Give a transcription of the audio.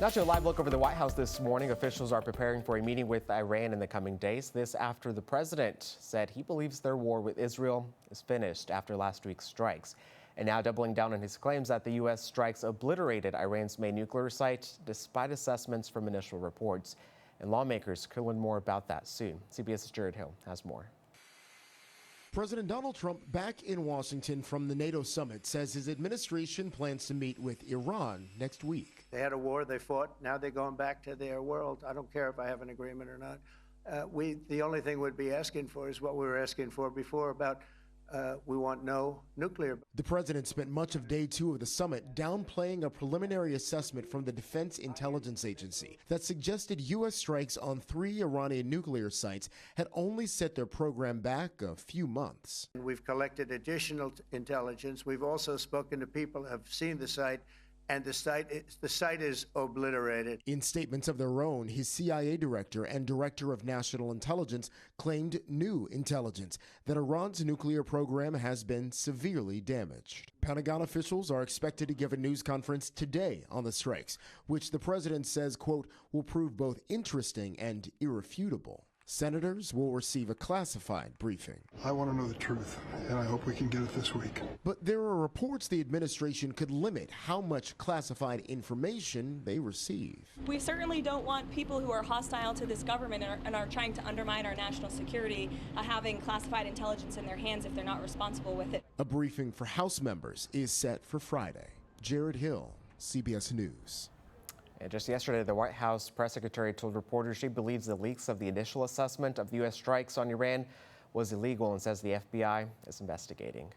Now to a live look over the White House this morning. Officials are preparing for a meeting with Iran in the coming days. This after the president said he believes their war with Israel is finished after last week's strikes. And now doubling down on his claims that the U.S. strikes obliterated Iran's main nuclear site, despite assessments from initial reports. And lawmakers could learn more about that soon. CBS's Jared Hill has more. President Donald Trump, back in Washington from the NATO summit, says his administration plans to meet with Iran next week. They had a war, they fought, now they're going back to their world. I don't care if I have an agreement or not. The only thing we'd be asking for is what we were asking for before about we want no nuclear. The president spent much of day two of the summit downplaying a preliminary assessment from the Defense Intelligence Agency that suggested U.S. strikes on 3 Iranian nuclear sites had only set their program back a few months. We've collected additional intelligence. We've also spoken to people who have seen the site, and the site is obliterated. In statements of their own, his CIA director and director of national intelligence claimed new intelligence that Iran's nuclear program has been severely damaged. Pentagon officials are expected to give a news conference today on the strikes, which the president says, quote, will prove both interesting and irrefutable. Senators will receive a classified briefing. I want to know the truth, and I hope we can get it this week. But there are reports the administration could limit how much classified information they receive. We certainly don't want people who are hostile to this government and are trying to undermine our national security having classified intelligence in their hands if they're not responsible with it. A briefing for House members is set for Friday. Jared Hill, CBS News. And just yesterday, the White House press secretary told reporters she believes the leaks of the initial assessment of the U.S. strikes on Iran was illegal and says the FBI is investigating.